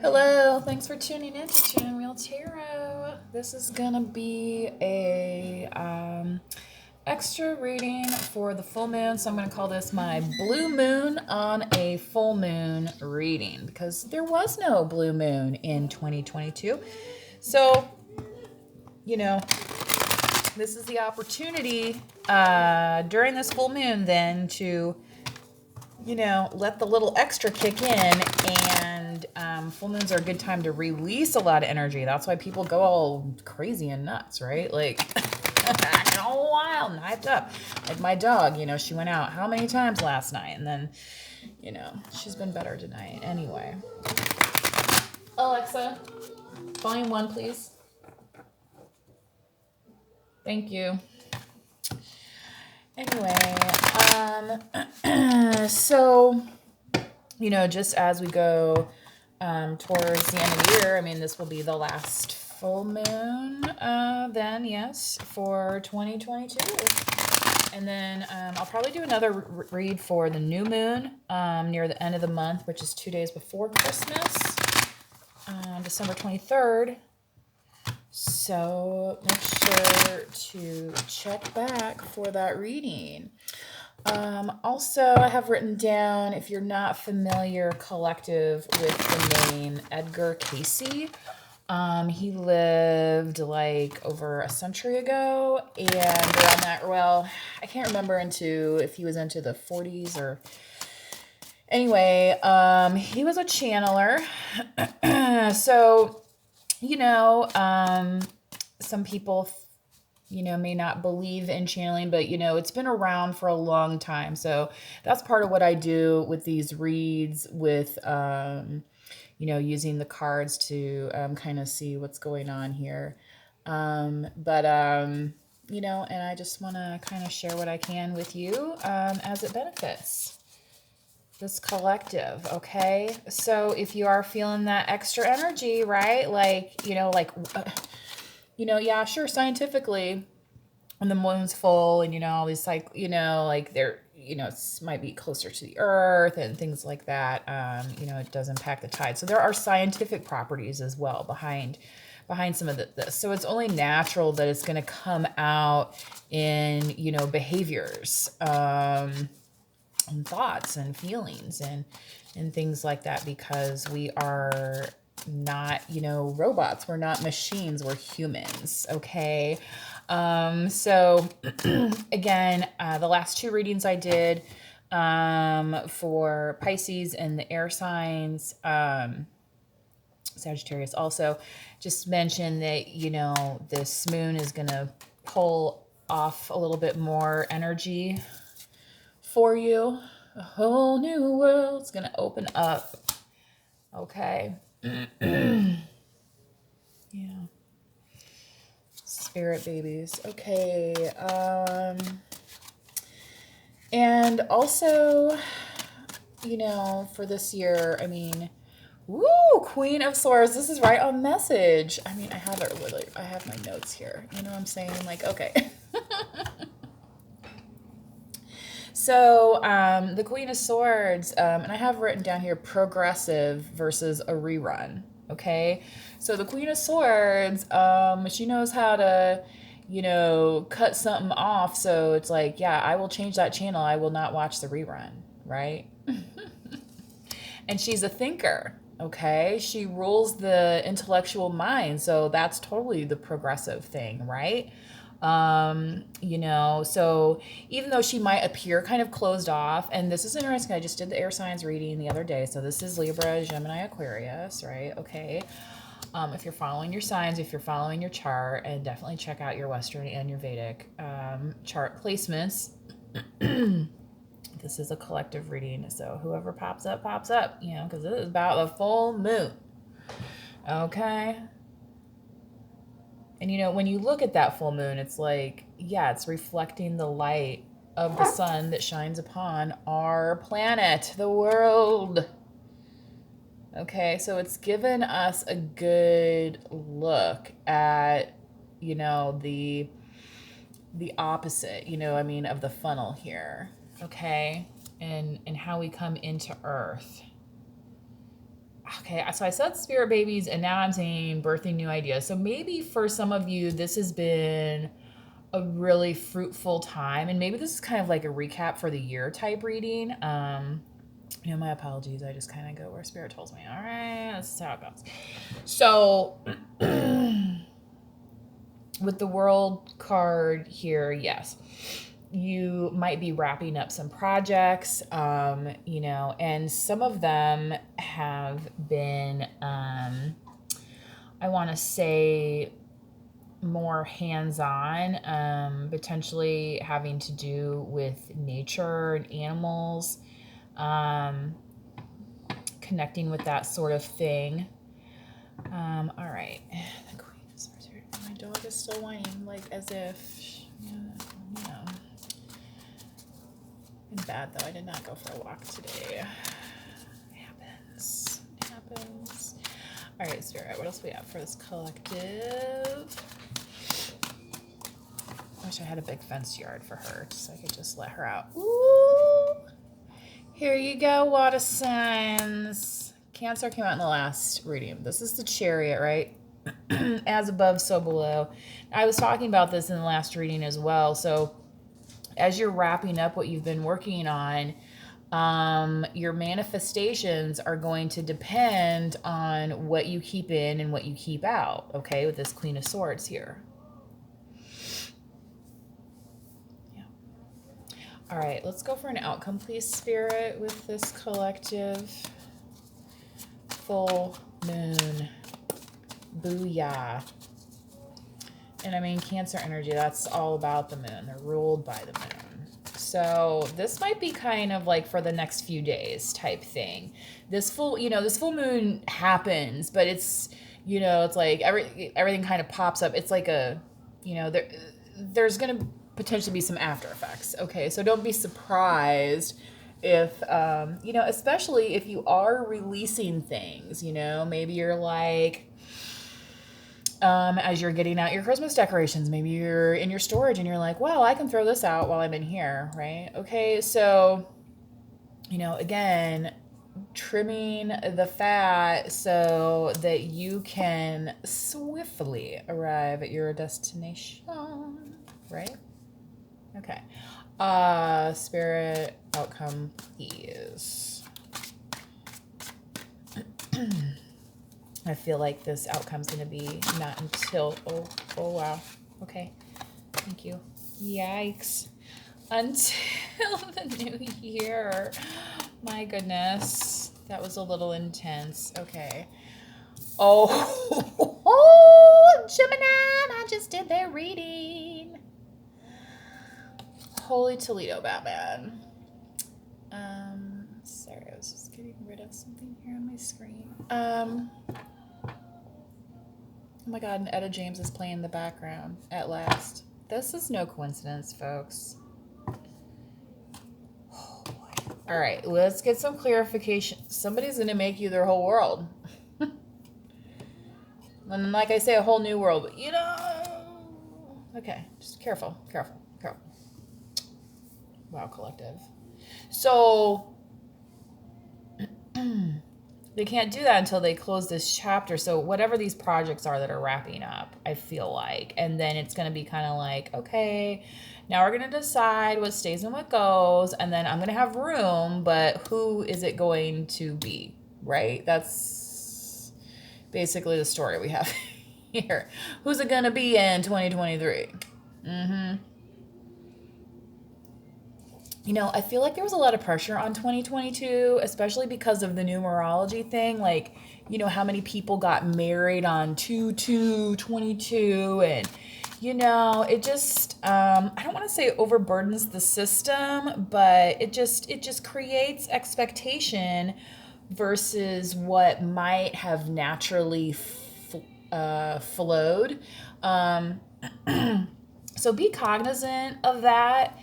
Hello, thanks for tuning in to Tune and Real Tarot. This is gonna be a extra reading for the full moon, so I'm gonna call this my blue moon on a full moon reading because there was no blue moon in 2022. So, you know, this is the opportunity during this full moon then to let the little extra kick in, and full moons are a good time to release a lot of energy. That's why people go all crazy and nuts, right? Like, acting all wild and hyped up. Like my dog, she went out how many times last night? And then, she's been better tonight. Anyway. Alexa, volume 1, please. Thank you. Anyway, so, just as we go towards the end of the year, this will be the last full moon then, yes, for 2022. And then I'll probably do another read for the new moon near the end of the month, which is 2 days before Christmas, December 23rd. So make sure to check back for that reading. Also, I have written down, if you're not familiar, collective with the name Edgar Cayce. He lived like over a century ago, and around that, well, I can't remember if he was into the 40s or... Anyway, he was a channeler. So... some people, may not believe in channeling, but, it's been around for a long time. So that's part of what I do with these reads with, using the cards to kind of see what's going on here. And I just want to kind of share what I can with you as it benefits this collective. Okay, so if you are feeling that extra energy, right, yeah, sure, scientifically, when the moon's full and all these they're might be closer to the earth and things like that, it does impact the tide. So there are scientific properties as well behind some of this. So it's only natural that it's going to come out in behaviors, and thoughts and feelings and things like that, because we are not, robots. We're not machines. We're humans. Okay. So again, the last 2 readings I did, for Pisces and the air signs, Sagittarius also, just mentioned that, this moon is going to pull off a little bit more energy for you. A whole new world's gonna open up. Okay. Yeah. Spirit babies. Okay. And also, for this year, woo, Queen of Swords. This is right on message. I have it really, I have my notes here. You know what I'm saying? Like, okay. So the Queen of Swords, and I have written down here progressive versus a rerun. Okay, so the Queen of Swords, she knows how to, cut something off. So it's like, yeah, I will change that channel. I will not watch the rerun, right? And she's a thinker. Okay, she rules the intellectual mind. So that's totally the progressive thing, right? So even though she might appear kind of closed off, and this is interesting, I just did the air signs reading the other day. So this is Libra, Gemini, Aquarius, right? Okay. If you're following your signs, if you're following your chart, and definitely check out your Western and your Vedic chart placements. This is a collective reading, so whoever pops up, because it is about the full moon. Okay. And when you look at that full moon, it's like, yeah, it's reflecting the light of the sun that shines upon our planet, the world. Okay, so it's given us a good look at, the opposite, of the funnel here. Okay, and how we come into Earth. okay, so I said spirit babies, and now I'm saying birthing new ideas. So maybe for some of you, this has been a really fruitful time, and maybe this is kind of like a recap for the year type reading. My apologies. I just kind of go where spirit tells me. All right, this is how it goes. So with the world card here, yes, you might be wrapping up some projects, and some of them have been, I want to say, more hands-on, potentially having to do with nature and animals, connecting with that sort of thing. All right. The Queen of Swords here. My dog is still whining, like as if, been bad though. I did not go for a walk today. It happens. It happens. All right, Spirit. What else do we have for this collective? I wish I had a big fenced yard for her, so I could just let her out. Ooh. Here you go, water signs. Cancer came out in the last reading. This is the Chariot, right? As above, so below. I was talking about this in the last reading as well. So as you're wrapping up what you've been working on, your manifestations are going to depend on what you keep in and what you keep out, okay, with this Queen of Swords here. Yeah. All right, let's go for an outcome, please, Spirit, with this collective. Full moon. Booyah. And I mean, Cancer energy, that's all about the moon. They're ruled by the moon. So this might be kind of like for the next few days type thing. This full moon happens, but it's, it's like everything kind of pops up. It's like there's going to potentially be some after effects. Okay. So don't be surprised if, especially if you are releasing things, maybe you're like, as you're getting out your Christmas decorations, maybe you're in your storage and you're like, well, I can throw this out while I'm in here, right? Okay, so, again, trimming the fat so that you can swiftly arrive at your destination, right? Okay. Spirit outcome, please. I feel like this outcome's going to be not until, oh, wow. Okay. Thank you. Yikes. Until the new year. My goodness. That was a little intense. Okay. Oh, Gemini, I just did their reading. Holy Toledo, Batman. Sorry, I was just getting rid of something here on my screen. Oh my God, and Etta James is playing in the background at last. This is no coincidence, folks. Oh boy. All right, let's get some clarification. Somebody's going to make you their whole world. And like I say, a whole new world. But, okay, just careful. Wow, collective. So they can't do that until they close this chapter. So whatever these projects are that are wrapping up, I feel like, and then it's going to be kind of like, okay, now we're going to decide what stays and what goes, and then I'm going to have room, but who is it going to be, right? That's basically the story we have here. Who's it going to be in 2023? I feel like there was a lot of pressure on 2022, especially because of the numerology thing. Like, how many people got married on 2/2/22, and, it just, I don't want to say overburdens the system, but it just creates expectation versus what might have naturally flowed. So be cognizant of that.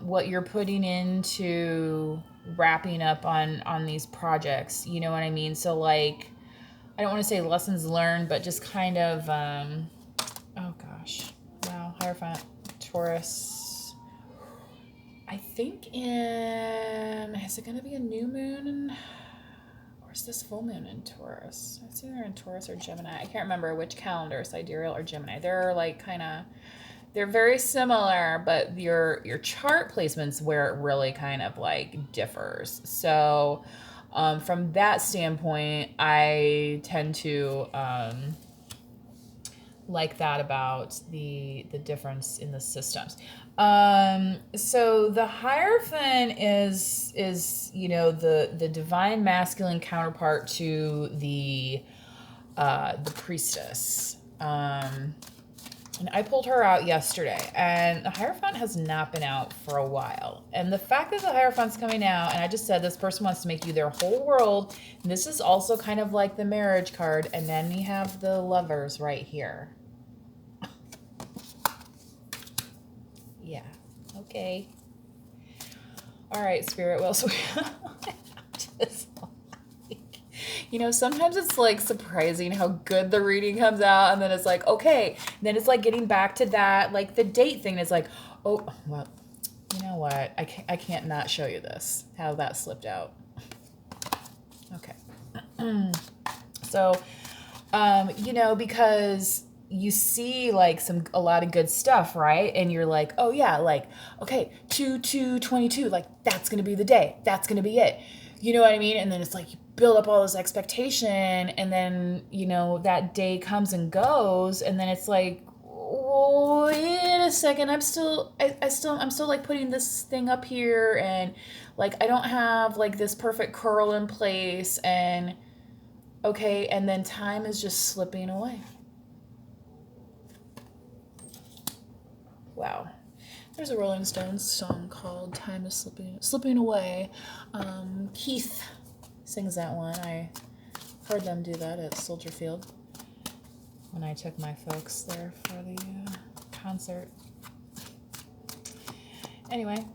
What you're putting into wrapping up on these projects, you know what I mean? So like, I don't want to say lessons learned, but just kind of, oh gosh, wow, Hierophant, Taurus. I think is it going to be a new moon? Or Where's this full moon in Taurus? It's either in Taurus or Gemini. I can't remember which calendar, sidereal or Gemini. They're like kind of, they're very similar, but your chart placement's where it really kind of like differs. So from that standpoint, I tend to like that about the difference in the systems. So the Hierophant is the divine masculine counterpart to the priestess. And I pulled her out yesterday, and the Hierophant has not been out for a while. And the fact that the Hierophant's coming out, and I just said this person wants to make you their whole world, and this is also kind of like the marriage card, and then we have the Lovers right here. Yeah, okay. All right, Spirit Will. So just sometimes it's like surprising how good the reading comes out, and then it's like, okay. And then it's like getting back to that, like the date thing. It's like, oh, well, you know what? I can't not show you this, how that slipped out. Okay. So, because you see like a lot of good stuff, right? And you're like, oh yeah, like, okay, 2/2/22, like that's going to be the day. That's going to be it. You know what I mean? And then it's like you build up all this expectation, and then, that day comes and goes, and then it's like, wait a second, I'm still like putting this thing up here, and like I don't have like this perfect curl in place, and okay, and then time is just slipping away. Wow. There's a Rolling Stones song called Time is Slipping Away. Keith sings that one. I heard them do that at Soldier Field when I took my folks there for the concert. Anyway.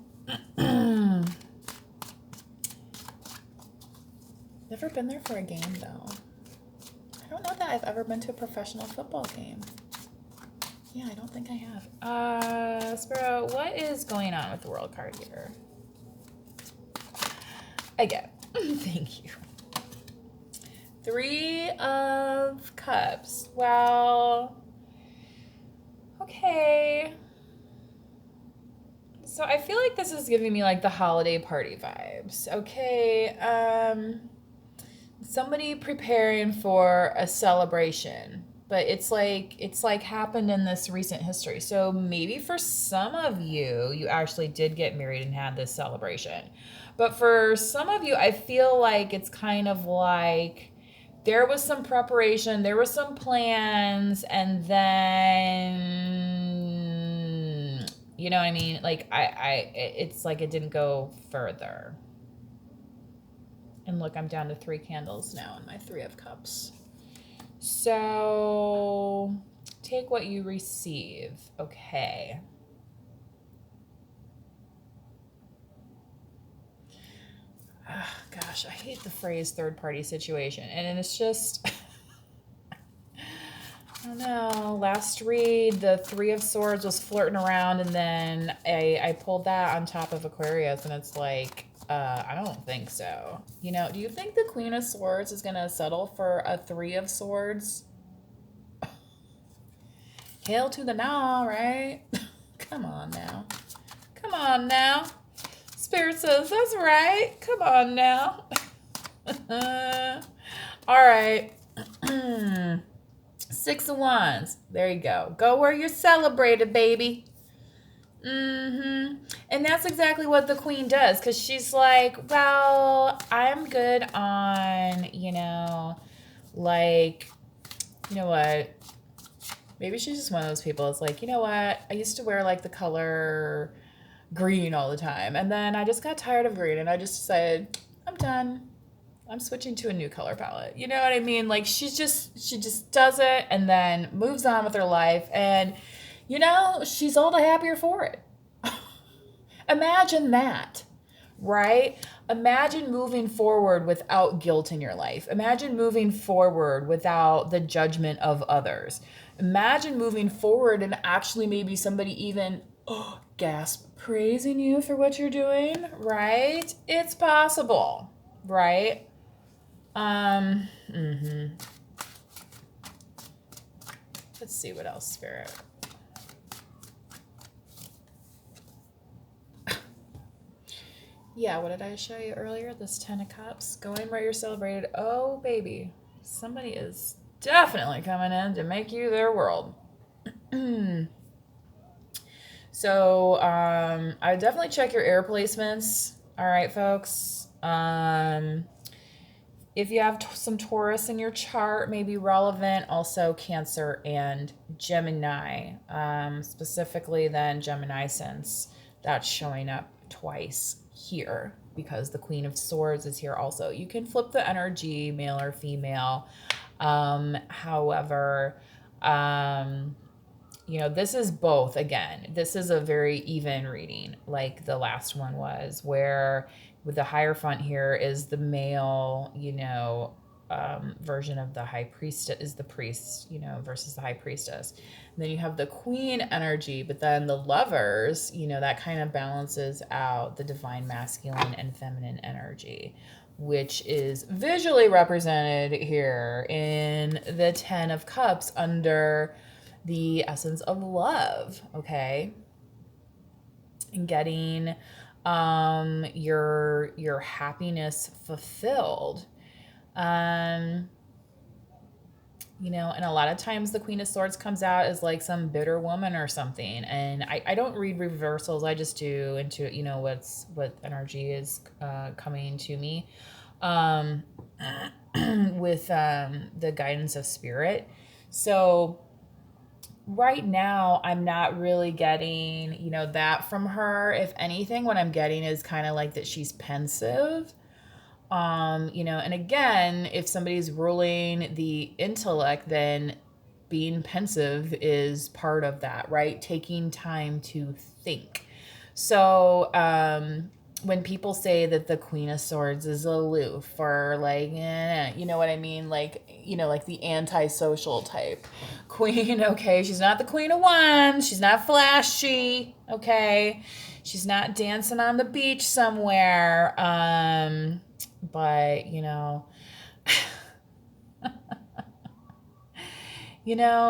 Never been there for a game, though. I don't know that I've ever been to a professional football game. Yeah, I don't think I have. Sparrow, what is going on with the world card here? Again, thank you. 3 of Cups. Well, okay. So I feel like this is giving me like the holiday party vibes. Okay. Somebody preparing for a celebration. But it's like happened in this recent history. So maybe for some of you, you actually did get married and had this celebration. But for some of you, I feel like it's kind of like there was some preparation, there were some plans, and then, you know what I mean? Like it's like it didn't go further. And look, I'm down to 3 candles now in my 3 of Cups. So take what you receive. Okay. Gosh, I hate the phrase third party situation. And it's just, I don't know. Last read, the 3 of Swords was flirting around, and then I pulled that on top of Aquarius, and it's like, I don't think so. Do you think the Queen of Swords is going to settle for a 3 of Swords? Hail to the nah, right? Come on now. Come on now. Spirit says, that's right. Come on now. All right. 6 of Wands. There you go. Go where you're celebrated, baby. And that's exactly what the Queen does, because she's like, well, I'm good on, like, you know what? Maybe she's just one of those people. It's like, you know what? I used to wear like the color green all the time, and then I just got tired of green, and I just decided, I'm done. I'm switching to a new color palette. You know what I mean? Like she just does it and then moves on with her life, and she's all the happier for it. Imagine that, right? Imagine moving forward without guilt in your life. Imagine moving forward without the judgment of others. Imagine moving forward and actually maybe somebody even, gasp, praising you for what you're doing, right? It's possible, right? Um, mm-hmm. Let's see what else, Spirit. Yeah, what did I show you earlier? This 10 of Cups. Going where you're celebrated. Oh, baby. Somebody is definitely coming in to make you their world. So, I would definitely check your air placements. All right, folks. If you have some Taurus in your chart, may be relevant. Also, Cancer and Gemini. Specifically, then Gemini, since that's showing up twice here because the Queen of Swords is here also. You can flip the energy, male or female. However, this is both. Again, this is a very even reading, like the last one was, where with the Hierophant here is the male, version of the High Priestess, is the priest, versus the High Priestess. And then you have the Queen energy, but then the Lovers, that kind of balances out the Divine Masculine and Feminine energy, which is visually represented here in the 10 of Cups under the essence of love, okay? And getting your happiness fulfilled. And a lot of times the Queen of Swords comes out as like some bitter woman or something. And I don't read reversals. I just do into, what energy is coming to me with the guidance of spirit. So right now, I'm not really getting, that from her. If anything, what I'm getting is kind of like that she's pensive. And again, if somebody's ruling the intellect, then being pensive is part of that, right? Taking time to think. So, when people say that the Queen of Swords is aloof or like, you know what I mean? Like, like the antisocial type queen, okay? She's not the Queen of Wands. She's not flashy, okay? She's not dancing on the beach somewhere. But,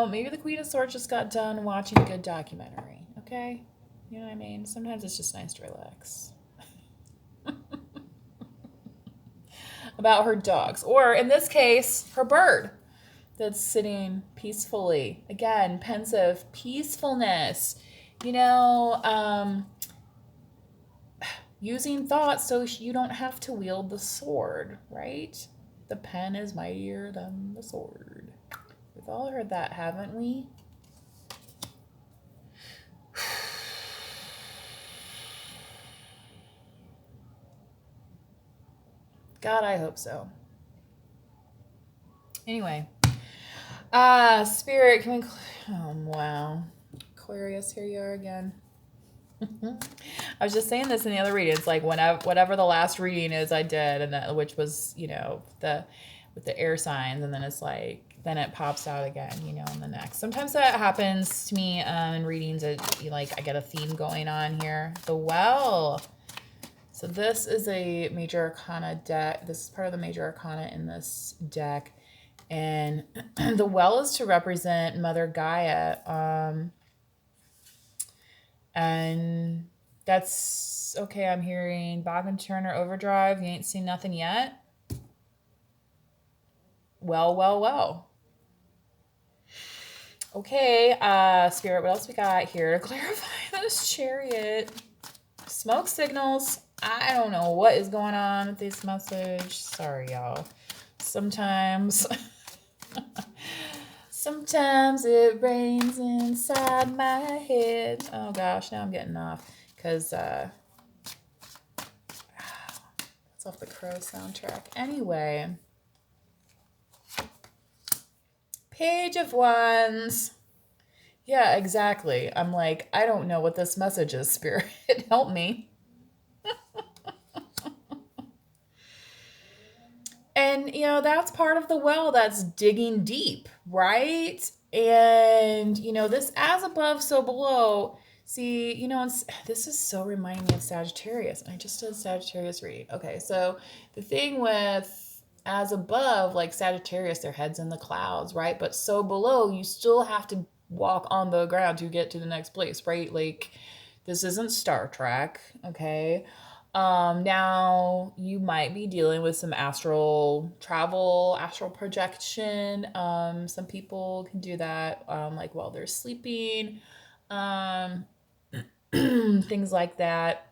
maybe the Queen of Swords just got done watching a good documentary, okay? You know what I mean? Sometimes it's just nice to relax. About her dogs, or in this case, her bird that's sitting peacefully. Again, pensive, peacefulness, using thought so you don't have to wield the sword, right? The pen is mightier than the sword. We've all heard that, haven't we? God, I hope so. Anyway, Spirit, can we... Oh, wow. Aquarius, here you are again. I was just saying this in the other reading. It's like whatever the last reading is I did, and that, which was, with the air signs, and then it's like, then it pops out again, in the next. Sometimes that happens to me in readings. I get a theme going on here. The Well. So this is a Major Arcana deck. This is part of the Major Arcana in this deck. And the Well is to represent Mother Gaia. And that's, okay, I'm hearing Bachman Turner Overdrive. You ain't seen nothing yet? Well. Okay, Spirit, what else we got here to clarify this Chariot? Smoke signals. I don't know what is going on with this message. Sorry, y'all. Sometimes it rains inside my head. Oh gosh, now I'm getting off because that's off the Crow soundtrack. Anyway, Page of Wands. Yeah, exactly. I'm like, I don't know what this message is, Spirit. Help me. And, that's part of the well that's digging deep, right? And, this as above, so below. See, this is so reminding me of Sagittarius. I just did Sagittarius reading. Okay, so the thing with as above, like Sagittarius, their head's in the clouds, right? But so below, you still have to walk on the ground to get to the next place, right? Like, this isn't Star Trek, okay? Now you might be dealing with some astral travel, astral projection. Some people can do that, like while they're sleeping, um, things like that.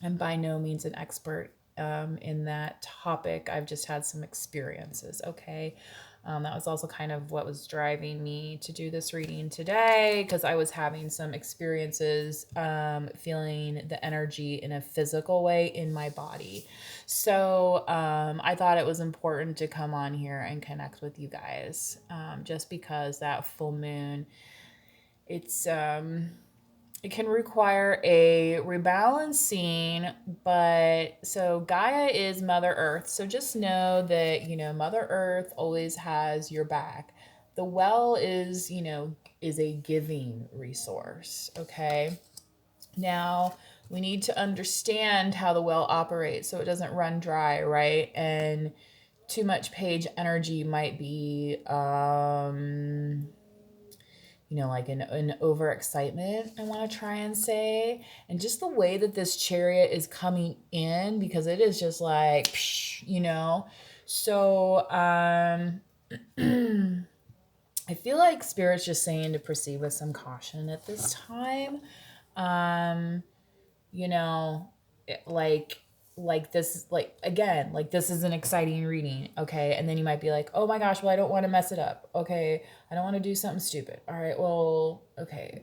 I'm by no means an expert in that topic. I've just had some experiences, okay? That was also kind of what was driving me to do this reading today, because I was having some experiences feeling the energy in a physical way in my body. So I thought it was important to come on here and connect with you guys, just because that full moon, it can require a rebalancing, but so Gaia is Mother Earth. So just know that, Mother Earth always has your back. The well is, is a giving resource, okay? Now, we need to understand how the well operates so it doesn't run dry, right? And too much page energy might be like an overexcitement, I want to try and say. And just the way that this chariot is coming in, because it is just like, So, I feel like Spirit's just saying to proceed with some caution at this time. You know, like this, again, like this is an exciting reading, okay? And then you might be like, oh my gosh, well, I don't want to mess it up, okay? I don't want to do something stupid. All right, well, okay.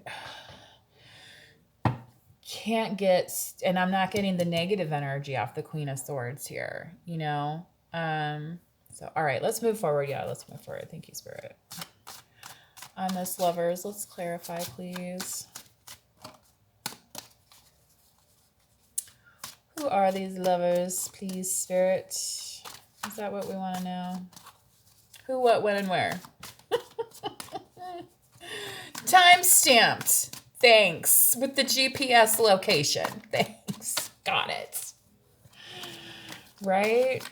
Can't get, and I'm not getting the negative energy off the Queen of Swords here, So, all right, let's move forward. Yeah, let's move forward. Thank you, Spirit. On this, lovers, let's clarify, please. Who are these lovers, please, Spirit? Is that what we want to know? Who, what, when, and where? Time stamped. Thanks. With the GPS location. Thanks. Got it. Right?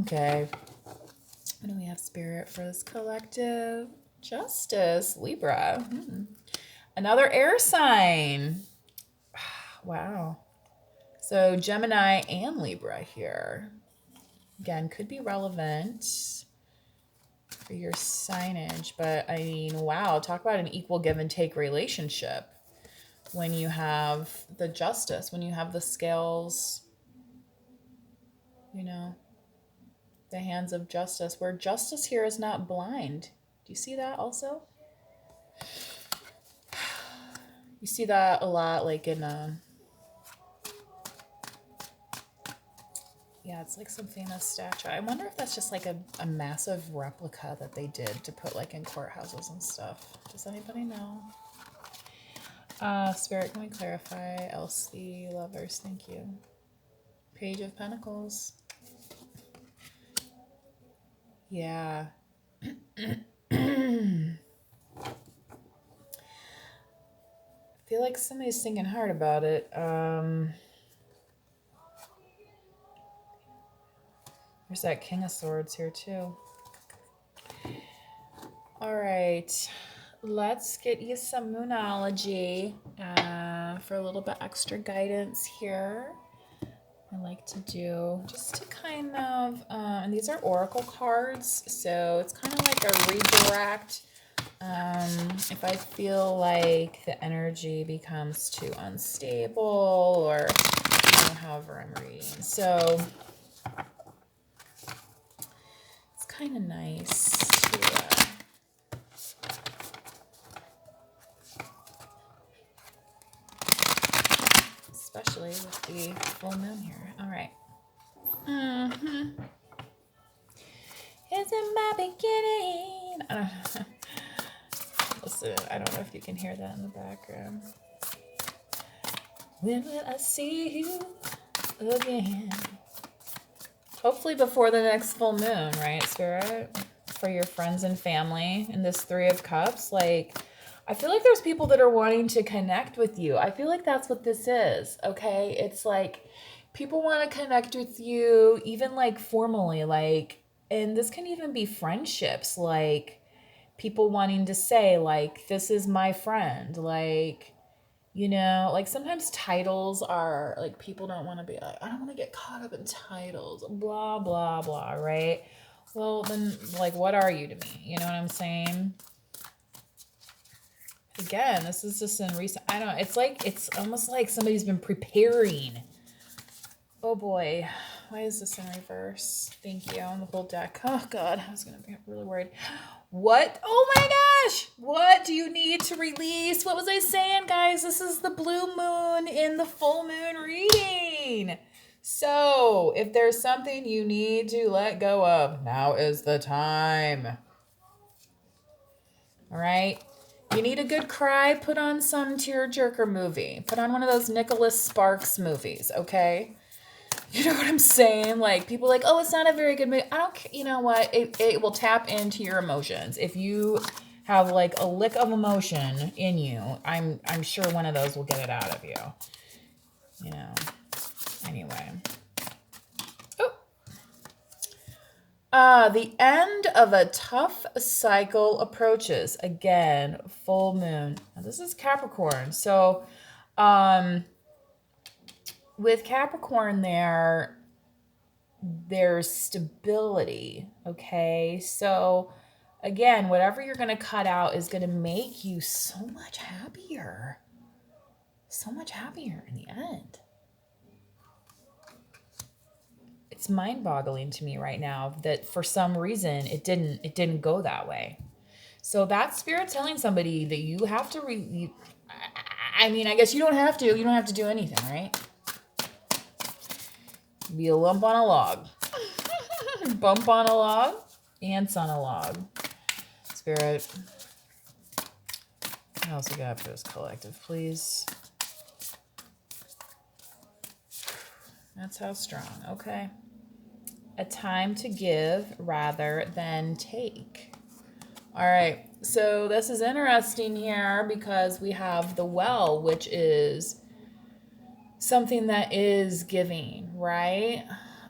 Okay. What do we have, Spirit, for this collective? Justice. Libra. Another air sign. Wow. So Gemini and Libra here. Again, could be relevant for your signage, but I mean, wow, talk about an equal give and take relationship when you have the Justice, when you have the scales, the hands of justice, where justice here is not blind. Do you see that also? You see that a lot, like in yeah, it's like some famous statue. I wonder if that's just like a massive replica that they did to put like in courthouses and stuff. Does anybody know? Spirit, can we clarify? Elsie, lovers, thank you. Page of Pentacles. Yeah. I feel like somebody's thinking hard about it. There's that King of Swords here too. All right, let's get you some Moonology for a little bit extra guidance here. I like to do just to kind of, and these are Oracle cards, so it's kind of like a redirect. If I feel like the energy becomes too unstable or however I'm reading. So it's kind of nice to especially with the full moon here. All right. It's in my beginning. Listen, I don't know if you can hear that in the background. When will I see you again? Hopefully before the next full moon, right, Spirit? For your friends and family. And this Three of Cups, like, I feel like there's people that are wanting to connect with you. I feel like that's what this is, okay? It's like People want to connect with you, even like formally, like, and this can even be friendships, like people wanting to say, like, this is my friend, like, you know, like sometimes titles are like people don't want to be like, I don't want to get caught up in titles, blah, blah, blah, right? Well, then, like, what are you to me? You know what I'm saying? Again, this is just in recent, I don't know, it's like, it's almost like somebody's been preparing. Oh boy, why is this in reverse? Thank you, on the whole deck. Oh God, I was gonna be really worried. What? Oh my gosh! What do you need to release? What was I saying, guys? This is the blue moon in the full moon reading. So, if there's something you need to let go of, now is the time. All right? You need a good cry, put on some tearjerker movie. Put on one of those Nicholas Sparks movies, okay? You know what I'm saying? Like, people are like, oh, it's not a very good movie. I don't care. You know what? It will tap into your emotions. If you have like a lick of emotion in you, I'm sure one of those will get it out of you. You know. Anyway. The end of a tough cycle approaches. Again, full moon. Now, this is Capricorn. So, with Capricorn there's stability, okay? So, again, whatever you're going to cut out is going to make you so much happier. So much happier in the end. It's mind-boggling to me right now that for some reason it didn't go that way. So that's Spirit telling somebody that you have to I mean, I guess you don't have to do anything, right? Be a lump on a log. Bump on a log, ants on a log. Spirit. What else we got for this collective, please? That's how strong. Okay. A time to give rather than take. All right. So this is interesting here because we have the well, which is something that is giving, right?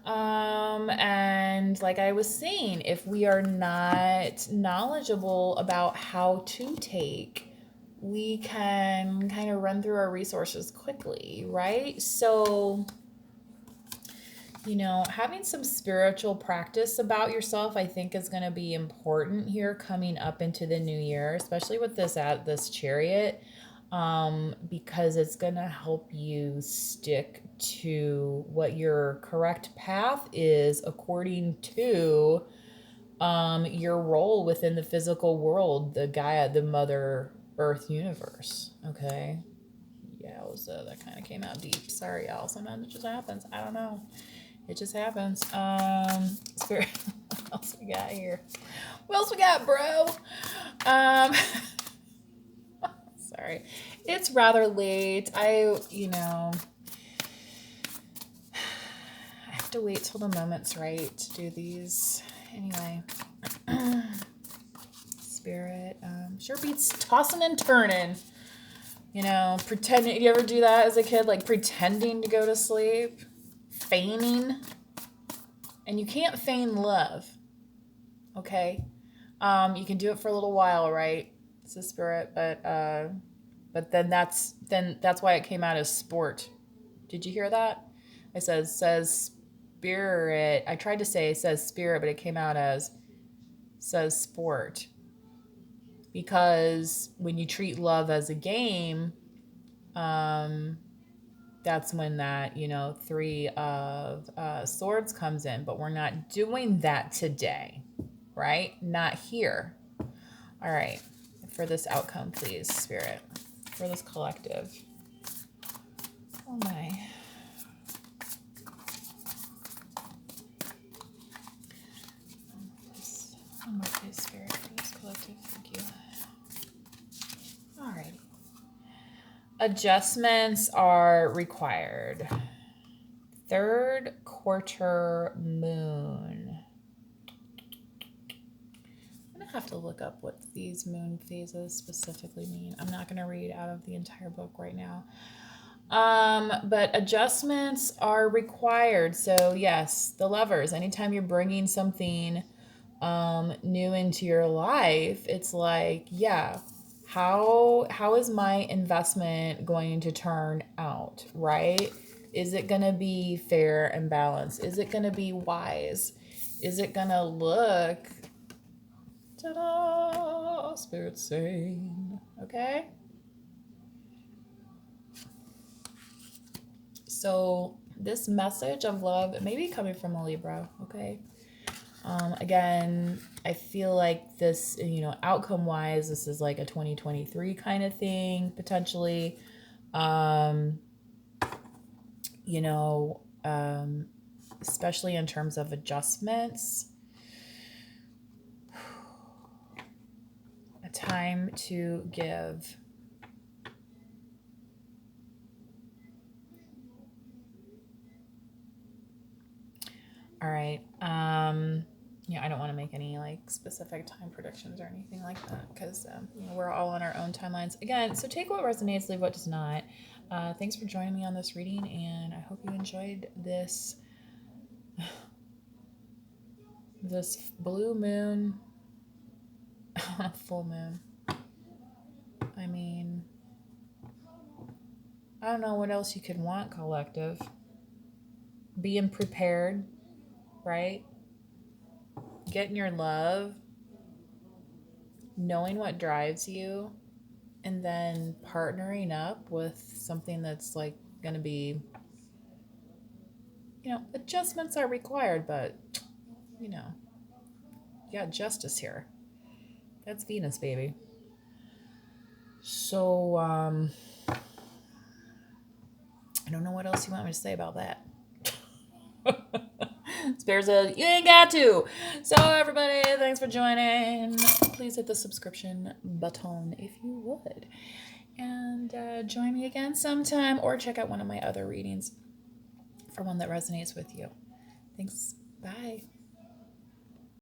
And like I was saying, if we are not knowledgeable about how to take, we can kind of run through our resources quickly, right? So, you know, having some spiritual practice about yourself, I think, is going to be important here coming up into the new year, especially with this Chariot, because it's going to help you stick to what your correct path is according to your role within the physical world, the Gaia, the Mother Earth universe. Okay. Yeah, that kind of came out deep. Sorry, y'all. Sometimes it just happens. I don't know. It just happens. Spirit, what else we got here? What else we got, bro? Sorry. It's rather late. I have to wait till the moment's right to do these. Anyway. Spirit, sure beats tossing and turning. You know, pretending. You ever do that as a kid? Like pretending to go to sleep? Feigning, and you can't feign love, okay? You can do it for a little while, right? It's a spirit, but then that's why it came out as sport. Did you hear that? It says spirit. I tried to say it says spirit, but it came out as says sport, because when you treat love as a game, that's when that, Three of Swords comes in. But we're not doing that today, right? Not here. All right. For this outcome, please, Spirit. For this collective. Oh, my. One more, please, Spirit, for this collective. Thank you. All right. Adjustments are required. Third quarter moon. I'm going to have to look up what these moon phases specifically mean. I'm not going to read out of the entire book right now. But adjustments are required. So yes, the lovers, anytime you're bringing something new into your life, it's like, yeah, how is my investment going to turn out, right? Is it going to be fair and balanced? Is it going to be wise? Is it going to look, ta-da, spirit sane, okay? So this message of love, it may be coming from a Libra, okay? Again, I feel like this, outcome wise, this is like a 2023 kind of thing, potentially. Um, you know, um, Especially in terms of adjustments. A time to give. All right. Yeah, I don't want to make any like specific time predictions or anything like that because we're all on our own timelines. Again, so take what resonates, leave what does not. Thanks for joining me on this reading, and I hope you enjoyed this blue moon, full moon. I mean, I don't know what else you could want, collective. Being prepared, right? Getting your love, knowing what drives you, and then partnering up with something that's like going to be, adjustments are required, but, you got justice here. That's Venus, baby. So, I don't know what else you want me to say about that. Spirit says, you ain't got to. So, everybody, thanks for joining. Please hit the subscription button if you would. And join me again sometime, or check out one of my other readings for one that resonates with you. Thanks. Bye.